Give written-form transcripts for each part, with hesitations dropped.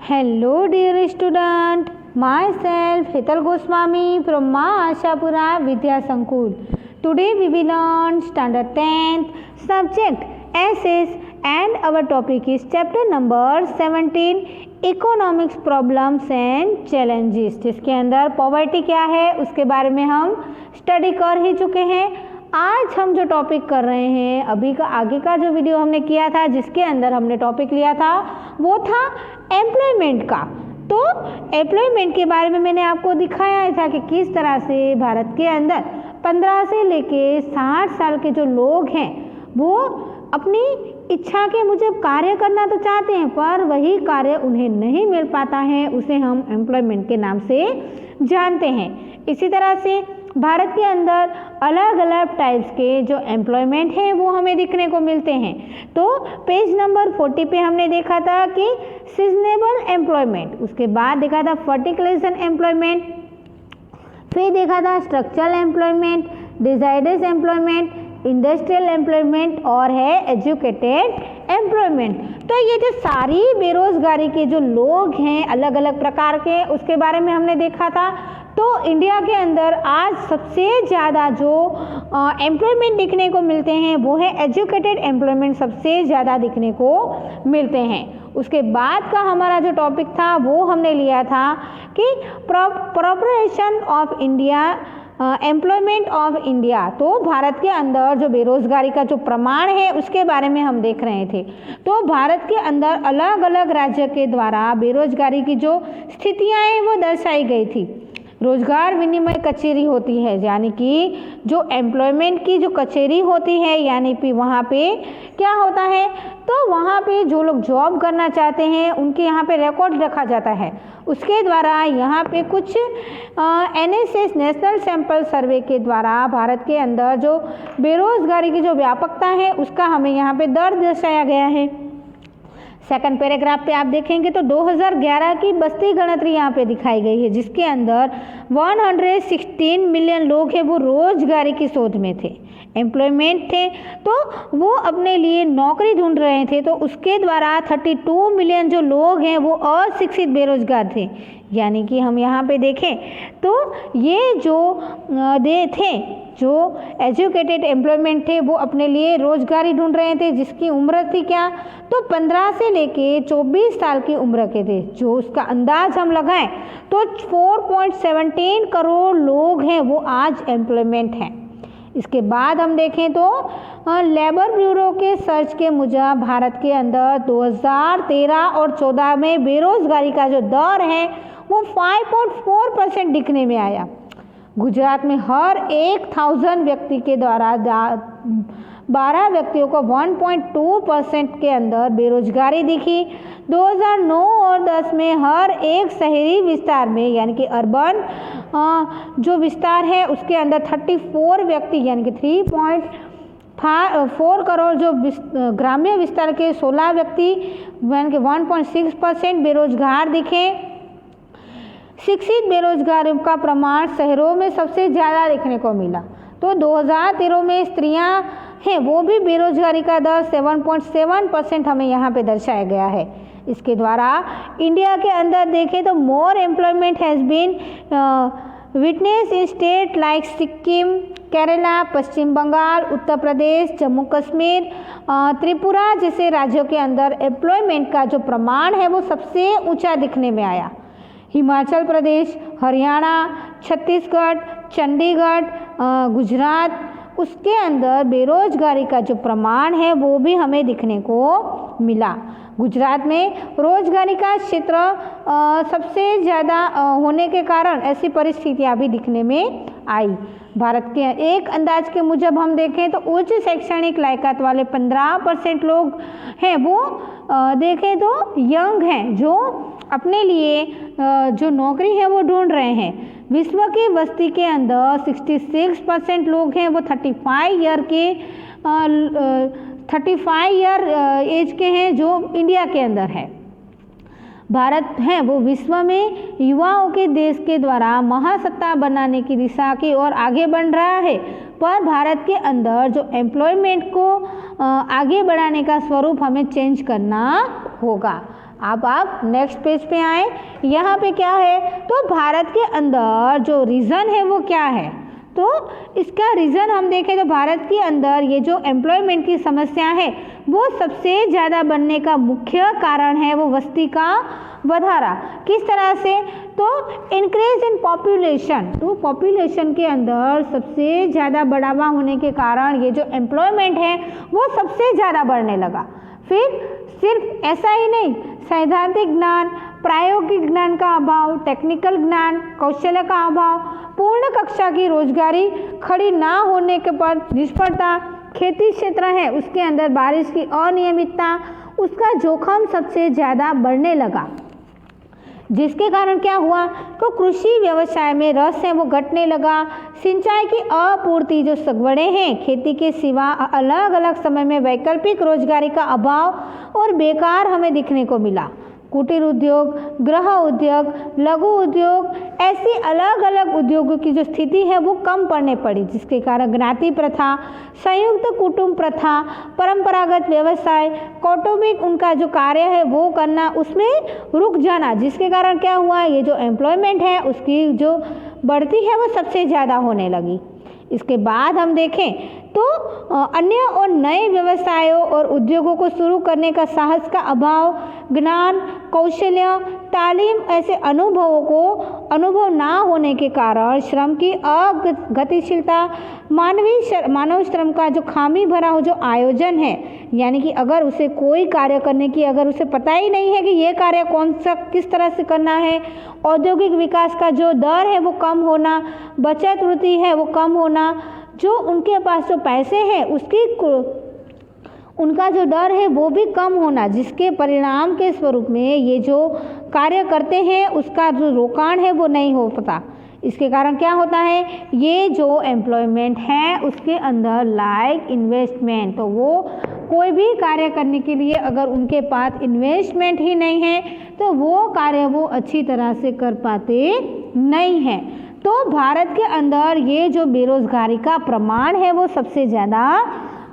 Hello dear student, myself Hital Goswami from Ma Ashapura Vidya Sankul. Today we will learn standard 10th subject SS and our topic is chapter number 17 Economics Problems and Challenges, जिसके अंदर poverty क्या है उसके बारे में हम study कर ही चुके हैं। आज हम जो टॉपिक कर रहे हैं अभी का आगे का जो वीडियो हमने किया था जिसके अंदर हमने टॉपिक लिया था वो था एम्प्लॉयमेंट का। तो एम्प्लॉयमेंट के बारे में मैंने आपको दिखाया था कि किस तरह से भारत के अंदर 15 से लेके 60 साल के जो लोग हैं वो अपनी इच्छा के मुजब कार्य करना तो चाहते हैं पर वही कार्य उन्हें नहीं मिल पाता है, उसे हम एम्प्लॉयमेंट के नाम से जानते हैं। इसी तरह से भारत के अंदर अलग अलग टाइप्स के जो एम्प्लॉयमेंट हैं वो हमें दिखने को मिलते हैं। तो पेज नंबर 40 पे हमने देखा था कि सीजनेबल एम्प्लॉयमेंट, उसके बाद देखा था वर्टिकलाइजेशन एम्प्लॉयमेंट, फिर देखा था स्ट्रक्चरल एम्प्लॉयमेंट, डिजाइडर्स एम्प्लॉयमेंट, इंडस्ट्रियल एम्प्लॉयमेंट और है एजुकेटेड एम्प्लॉयमेंट। तो ये जो सारी बेरोजगारी के जो लोग हैं अलग अलग प्रकार के उसके बारे में हमने देखा था। तो इंडिया के अंदर आज सबसे ज़्यादा जो एम्प्लॉयमेंट दिखने को मिलते हैं वो है एजुकेटेड एम्प्लॉयमेंट, सबसे ज़्यादा दिखने को मिलते हैं। उसके बाद का हमारा जो टॉपिक था वो हमने लिया था कि proportion of India employment of India. तो भारत के अंदर जो बेरोजगारी का जो प्रमाण है उसके बारे में हम देख रहे थे। तो भारत के अंदर अलग अलग राज्य के द्वारा बेरोजगारी की जो स्थितियाँ हैं वो दर्शाई गई थी। रोजगार विनिमय कचेरी होती है, यानी कि जो एम्प्लॉयमेंट की जो कचेरी होती है, यानी कि वहाँ पे क्या होता है तो वहाँ पे जो लोग जॉब करना चाहते हैं उनके यहाँ पे रिकॉर्ड रखा जाता है। उसके द्वारा यहाँ पे कुछ NSS नेशनल सैंपल सर्वे के द्वारा भारत के अंदर जो बेरोजगारी की जो व्यापकता है उसका हमें यहाँ पे दर दर्शाया गया है। सेकंड पैराग्राफ पे आप देखेंगे तो 2011 की बस्ती गणतरी यहाँ पे दिखाई गई है जिसके अंदर 116 मिलियन लोग हैं वो रोजगारी की शोध में थे, एम्प्लॉयमेंट थे, तो वो अपने लिए नौकरी ढूंढ रहे थे। तो उसके द्वारा 32 मिलियन जो लोग हैं वो अशिक्षित बेरोजगार थे। यानी कि हम यहाँ पे देखें तो ये जो जो एजुकेटेड एम्प्लॉयमेंट थे वो अपने लिए रोजगारी ढूंढ रहे थे जिसकी उम्र थी क्या तो 15 से लेके 24 साल की उम्र के थे। जो उसका अंदाज हम लगाएं तो 4.17 करोड़ लोग हैं वो आज एम्प्लॉयमेंट हैं। इसके बाद हम देखें तो लेबर ब्यूरो के सर्च के मुजब भारत के अंदर 2013 और 14 में बेरोजगारी का जो दर है वो 5.4% दिखने में आया। गुजरात में हर 1000 व्यक्ति के द्वारा 12 व्यक्तियों को 1.2% के अंदर बेरोजगारी दिखी। 2009 और 10 में हर एक शहरी विस्तार में यानी कि अर्बन जो विस्तार है उसके अंदर 34 व्यक्ति यानी कि 3.4 करोड़, जो ग्राम्य विस्तार के 16 व्यक्ति यानी कि 1.6% बेरोजगार दिखे। शिक्षित बेरोजगारों का प्रमाण शहरों में सबसे ज़्यादा देखने को मिला। तो 2013 में स्त्रियां हैं वो भी बेरोजगारी का दर 7.7% हमें यहाँ पे दर्शाया गया है। इसके द्वारा इंडिया के अंदर देखें तो more employment has been witness in state like Sikkim, Kerala, Paschim Bangal, Uttar Pradesh, Jammu Kashmir, Tripura जैसे राज्यों के अंदर एम्प्लॉयमेंट का जो प्रमाण है वो सबसे ऊँचा दिखने में आया। हिमाचल प्रदेश, हरियाणा, छत्तीसगढ़, चंडीगढ़, गुजरात, उसके अंदर बेरोजगारी का जो प्रमाण है वो भी हमें दिखने को मिला। गुजरात में रोजगारी का क्षेत्र सबसे ज़्यादा होने के कारण ऐसी परिस्थितियाँ भी दिखने में आई। भारत के एक अंदाज के मुजब हम देखें तो उच्च शैक्षणिक लायकात वाले 15% लोग हैं वो देखें तो यंग हैं जो अपने लिए जो नौकरी है वो ढूंढ रहे हैं। विश्व की बस्ती के अंदर 66% लोग हैं वो 35 ईयर एज के हैं जो इंडिया के अंदर है। भारत है वो विश्व में युवाओं के देश के द्वारा महासत्ता बनाने की दिशा की ओर आगे बढ़ रहा है, पर भारत के अंदर जो एम्प्लॉयमेंट को आगे बढ़ाने का स्वरूप हमें चेंज करना होगा। आप नेक्स्ट पेज पे आए। यहाँ पे क्या है, तो भारत के अंदर जो रीज़न है वो क्या है, तो इसका रीज़न हम देखें तो भारत के अंदर ये जो एम्प्लॉयमेंट की समस्या है वो सबसे ज़्यादा बनने का मुख्य कारण है वो वस्ती का बढ़ाना। किस तरह से, तो इंक्रीज इन पॉपुलेशन, तो पॉपुलेशन के अंदर सबसे ज़्यादा बढ़ावा होने के कारण ये जो एम्प्लॉयमेंट है वो सबसे ज़्यादा बढ़ने लगा। फिर सिर्फ ऐसा ही नहीं, सैद्धांतिक ज्ञान, प्रायोगिक ज्ञान का अभाव, टेक्निकल ज्ञान, कौशल्य का अभाव, पूर्ण कक्षा की रोजगारी खड़ी ना होने के पर निष्फलता, खेती क्षेत्र है उसके अंदर बारिश की अनियमितता, उसका जोखिम सबसे ज़्यादा बढ़ने लगा, जिसके कारण क्या हुआ, तो कृषि व्यवसाय में रस है वो घटने लगा। सिंचाई की अपूर्ति जो सगवड़े हैं, खेती के सिवा अलग अलग समय में वैकल्पिक रोजगारी का अभाव और बेकार हमें दिखने को मिला। कुटीर उद्योग, गृह उद्योग, लघु उद्योग, ऐसी अलग अलग उद्योगों की जो स्थिति है वो कम पड़ने पड़ी, जिसके कारण ज्ञाति प्रथा, संयुक्त कुटुंब प्रथा, परंपरागत व्यवसाय, कौटुंबिक उनका जो कार्य है वो करना उसमें रुक जाना, जिसके कारण क्या हुआ, ये जो एम्प्लॉयमेंट है उसकी जो बढ़ती है वो सबसे ज़्यादा होने लगी। इसके बाद हम देखें तो अन्य और नए व्यवसायों और उद्योगों को शुरू करने का साहस का अभाव, ज्ञान, कौशल्य, तालीम ऐसे अनुभव ना होने के कारण श्रम की अगतिशीलता, मानव श्रम का जो खामी भरा हो जो आयोजन है, यानी कि अगर उसे कोई कार्य करने की अगर उसे पता ही नहीं है कि ये कार्य कौन सा किस तरह से करना है, औद्योगिक विकास का जो दर है वो कम होना, बचत वृत्ति है वो कम होना, जो उनके पास जो पैसे हैं उसकी उनका जो डर है वो भी कम होना, जिसके परिणाम के स्वरूप में ये जो कार्य करते हैं उसका जो रोकाण है वो नहीं हो पाता। इसके कारण क्या होता है, ये जो एम्प्लॉयमेंट है उसके अंदर लाइक इन्वेस्टमेंट, तो वो कोई भी कार्य करने के लिए अगर उनके पास इन्वेस्टमेंट ही नहीं है तो वो कार्य वो अच्छी तरह से कर पाते नहीं हैं। तो भारत के अंदर ये जो बेरोजगारी का प्रमाण है वो सबसे ज़्यादा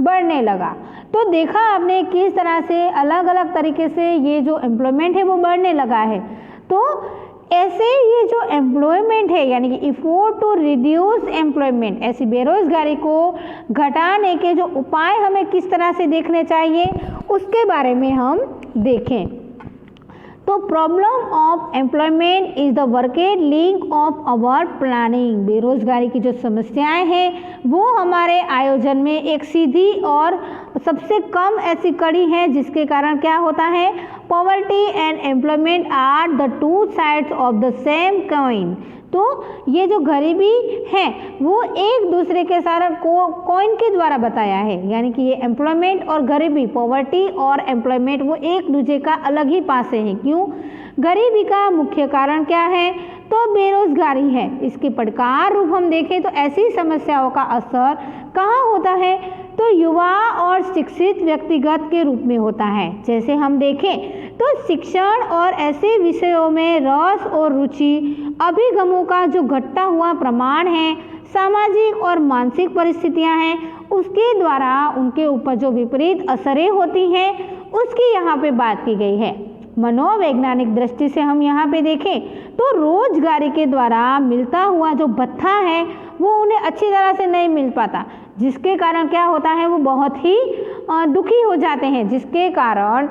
बढ़ने लगा। तो देखा आपने किस तरह से अलग अलग तरीके से ये जो एम्प्लॉयमेंट है वो बढ़ने लगा है। तो ऐसे ये जो एम्प्लॉयमेंट है यानी कि इफोर्ट टू रिड्यूस एम्प्लॉयमेंट, ऐसी बेरोजगारी को घटाने के जो उपाय हमें किस तरह से देखने चाहिए उसके बारे में हम देखें। तो problem of employment is the worked link of our planning, बेरोजगारी की जो समस्याएं हैं वो हमारे आयोजन में एक सीधी और सबसे कम ऐसी कड़ी है, जिसके कारण क्या होता है, poverty and employment are the two sides of the same coin. तो ये जो गरीबी है वो एक दूसरे के साथ कॉइन के द्वारा बताया है, यानी कि ये एम्प्लॉयमेंट और गरीबी, पॉवर्टी और एम्प्लॉयमेंट वो एक दूसरे का अलग ही पासे हैं। क्यों, गरीबी का मुख्य कारण क्या है, तो बेरोजगारी है। इसके प्रकार रूप हम देखें तो ऐसी समस्याओं का असर कहाँ होता है, तो युवा और शिक्षित व्यक्तिगत के रूप में होता है। जैसे हम देखें तो शिक्षण और ऐसे विषयों में रस और रुचि, अभिगमों का जो घटता हुआ प्रमाण है, सामाजिक और मानसिक परिस्थितियां हैं उसके द्वारा उनके ऊपर जो विपरीत असरें होती हैं उसकी यहाँ पे बात की गई है। मनोवैज्ञानिक दृष्टि से हम यहाँ पे देखें तो रोजगारी के द्वारा मिलता हुआ जो भत्ता है वो उन्हें अच्छी तरह से नहीं मिल पाता, जिसके कारण क्या होता है वो बहुत ही दुखी हो जाते हैं, जिसके कारण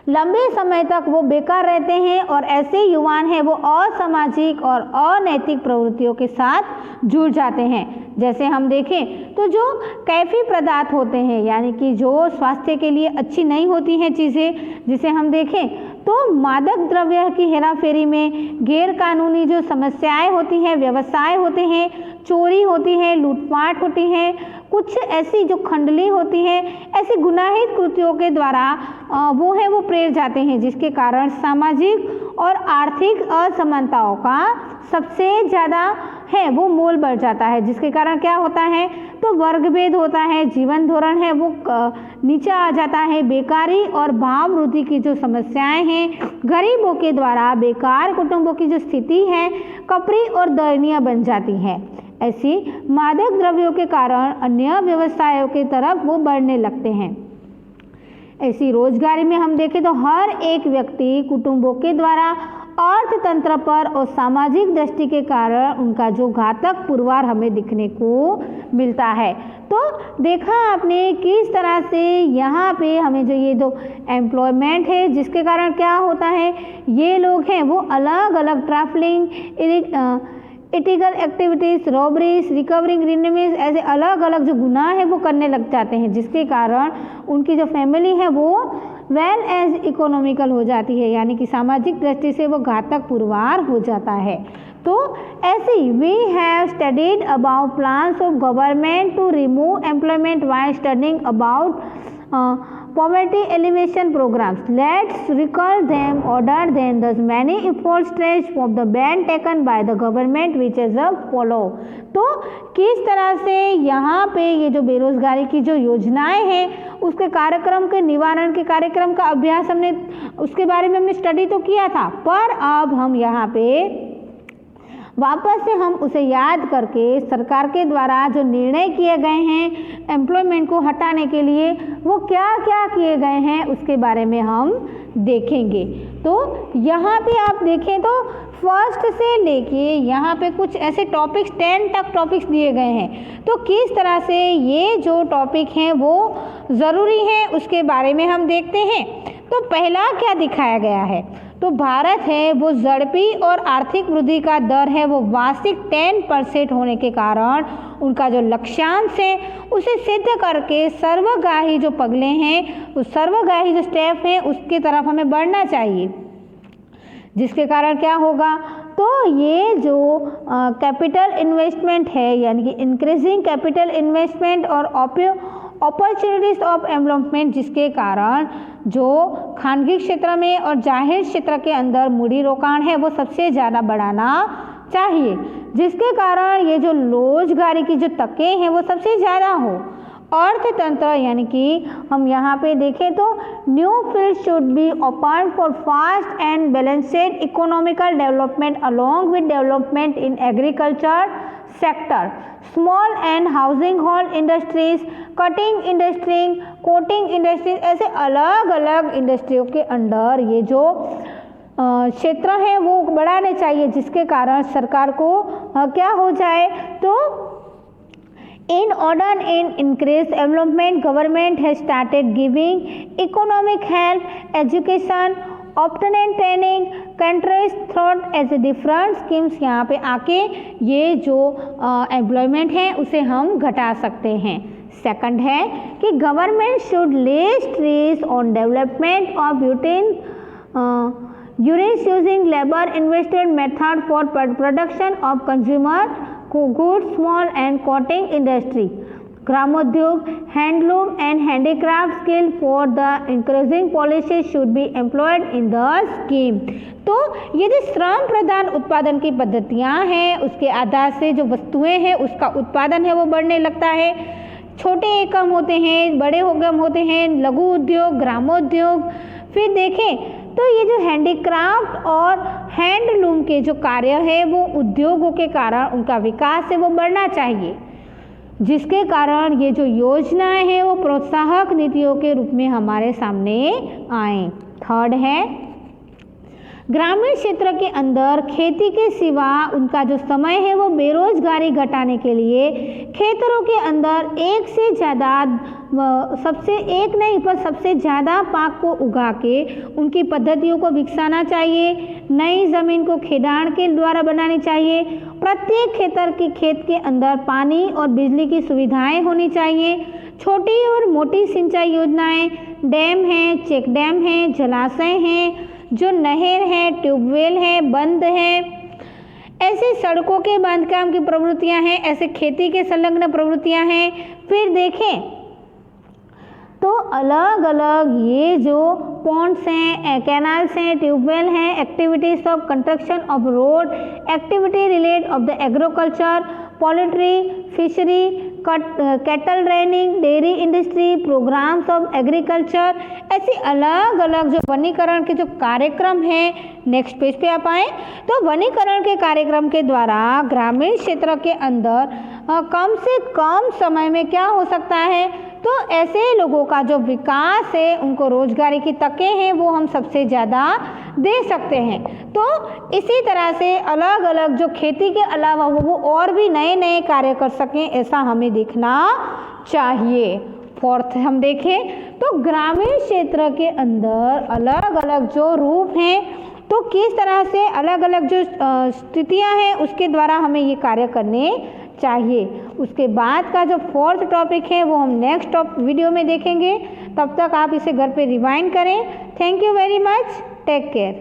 लंबे समय तक वो बेकार रहते हैं और ऐसे युवान हैं वो असामाजिक और अनैतिक प्रवृत्तियों के साथ जुड़ जाते हैं। जैसे हम देखें तो जो कैफी पदार्थ होते हैं यानी कि जो स्वास्थ्य के लिए अच्छी नहीं होती हैं चीज़ें, जिसे हम देखें तो मादक द्रव्य की हेराफेरी में गैर कानूनी जो समस्याएं होती हैं, व्यवसाय होते हैं, चोरी होती है, लूटपाट होती है, कुछ ऐसी जो खंडली होती है, ऐसी गुनाहित कृत्यों के द्वारा वो है वो प्रेर जाते हैं, जिसके कारण सामाजिक और आर्थिक असमानताओं का सबसे ज़्यादा है वो मोल बढ़ जाता है, जिसके कारण क्या होता है तो वर्गभेद होता है, जीवन धोरण है वो नीचे आ जाता है, बेकारी और भाव वृद्धि की जो समस्याएं हैं, गरीबों के द्वारा बेकार कुटुंबों की जो स्थिति है कपरी और दयनीय बन जाती है। ऐसी मादक द्रव्यों के कारण अन्य व्यवसायों की तरफ वो बढ़ने लगते हैं। ऐसी रोजगारी में हम देखें तो हर एक व्यक्ति कुटुंबों के द्वारा अर्थतंत्र पर और सामाजिक दृष्टि के कारण उनका जो घातक पुरवार हमें दिखने को मिलता है। तो देखा आपने किस तरह से यहाँ पे हमें जो ये दो एम्प्लॉयमेंट है जिसके कारण क्या होता है, ये लोग हैं वो अलग अलग travelling, illegal activities, robberies, recovering रिनेमीज, ऐसे अलग अलग जो गुनाह है वो करने लग जाते हैं, जिसके कारण उनकी जो फैमिली है वो वेल एज इकोनॉमिकल हो जाती है, यानी कि सामाजिक दृष्टि से वो घातक पुरवार हो जाता है। तो ऐसे ही we have studied about plans of government to remove employment while studying about poverty alleviation programs. Let's recall them other than the many efforts stretched of the ban taken by the government which is a follow. तो किस तरह से यहाँ पे ये जो बेरोजगारी की जो योजनाएं हैं उसके कार्यक्रम के निवारण के कार्यक्रम का अभ्यास हमने उसके बारे में हमने स्टडी तो किया था, पर अब हम यहाँ पे वापस से हम उसे याद करके सरकार के द्वारा जो निर्णय किए गए हैं एम्प्लॉयमेंट को हटाने के लिए वो क्या क्या किए गए हैं उसके बारे में हम देखेंगे। तो यहाँ पे आप देखें तो फर्स्ट से लेके यहाँ पे कुछ ऐसे टॉपिक्स 10 तक टॉपिक्स दिए गए हैं। तो किस तरह से ये जो टॉपिक हैं वो ज़रूरी है उसके बारे में हम देखते हैं। तो पहला क्या दिखाया गया है, तो भारत है वो झड़पी और आर्थिक वृद्धि का दर है वो वार्षिक 10% होने के कारण उनका जो लक्ष्यांश है उसे सिद्ध करके सर्वग्राही जो पगले हैं उस सर्वग्राही जो स्टेप है उसकी तरफ हमें बढ़ना चाहिए, जिसके कारण क्या होगा, तो ये जो कैपिटल इन्वेस्टमेंट है यानी कि इंक्रीजिंग कैपिटल इन्वेस्टमेंट और अपॉर्चुनिटीज ऑफ एम्प्लॉयमेंट, जिसके कारण जो खानगी क्षेत्र में और जाहिर क्षेत्र के अंदर मूडी रोकाण है वो सबसे ज़्यादा बढ़ाना चाहिए, जिसके कारण ये जो रोजगारी की जो तकें हैं वो सबसे ज़्यादा हो। अर्थतंत्र यानी कि हम यहाँ पे देखें तो new field should be open for fast and balanced economical development along with development in agriculture sector, small and housing hold industries, cutting industry, coating industries, ऐसे अलग अलग इंडस्ट्रियों के अंदर ये जो क्षेत्र है वो बढ़ाने चाहिए, जिसके कारण सरकार को क्या हो जाए, तो in order in increased development government has started giving economic help, education, obtained training, countries throughout as a different schemes। यहाँ पे आके ये जो एम्प्लॉयमेंट है उसे हम घटा सकते हैं। सेकंड है कि government should lay stress on development of units using labor investment method for production of consumer goods, small and cotton industry, ग्रामोद्योग, handloom and handicraft skill for the increasing policy should be employed in the scheme. तो ये जो श्रम प्रधान उत्पादन की पद्धतियाँ हैं उसके आधार से जो वस्तुएं हैं उसका उत्पादन है वो बढ़ने लगता है। छोटे एकम होते हैं, बड़े एकम होते हैं, लघु उद्योग, ग्रामोद्योग। फिर देखें तो ये जो हैंडीक्राफ्ट और हैंडलूम के जो कार्य है वो उद्योगों के कारण उनका विकास है वो बढ़ना चाहिए, जिसके कारण ये जो योजनाएं हैं वो प्रोत्साहक नीतियों के रूप में हमारे सामने आए। थर्ड है ग्रामीण क्षेत्र के अंदर खेती के सिवा उनका जो समय है वो बेरोजगारी घटाने के लिए खेतरों के अंदर एक से ज़्यादा सबसे एक नहीं पर सबसे ज़्यादा पाक को उगा के उनकी पद्धतियों को विकसाना चाहिए। नई ज़मीन को खेदान के द्वारा बनानी चाहिए। प्रत्येक खेत के अंदर पानी और बिजली की सुविधाएं होनी चाहिए। छोटी और मोटी सिंचाई योजनाएं, डैम हैं, चेक डैम हैं, जलाशय हैं, जो नहर है, ट्यूबवेल है, बंद है, ऐसे सड़कों के बांधकाम की प्रवृत्तियां हैं, ऐसे खेती के संलग्न प्रवृत्तियां हैं। फिर देखें तो अलग अलग ये जो पॉन्ड्स हैं, कैनाल्स हैं, ट्यूबवेल हैं, activities of construction of road, activity relate of the agriculture, poultry, fishery, cattle rearing, dairy industry, programs of agriculture, ऐसे अलग अलग जो वनीकरण के जो कार्यक्रम हैं। नेक्स्ट पेज पे आप आए तो वनीकरण के कार्यक्रम के द्वारा ग्रामीण क्षेत्र के अंदर कम से कम समय में क्या हो सकता है, तो ऐसे लोगों का जो विकास है, उनको रोजगारी की तकें हैं, वो हम सबसे ज़्यादा दे सकते हैं। तो इसी तरह से अलग अलग जो खेती के अलावा वो और भी नए नए कार्य कर सकें, ऐसा हमें देखना चाहिए। फोर्थ हम देखें तो ग्रामीण क्षेत्र के अंदर अलग अलग जो रूप हैं, तो किस तरह से अलग अलग जो स्थितियां हैं उसके द्वारा हमें ये कार्य करने चाहिए। उसके बाद का जो फोर्थ टॉपिक है वो हम नेक्स्ट वीडियो में देखेंगे। तब तक आप इसे घर पे रिवाइंड करें। Thank you very much, take care.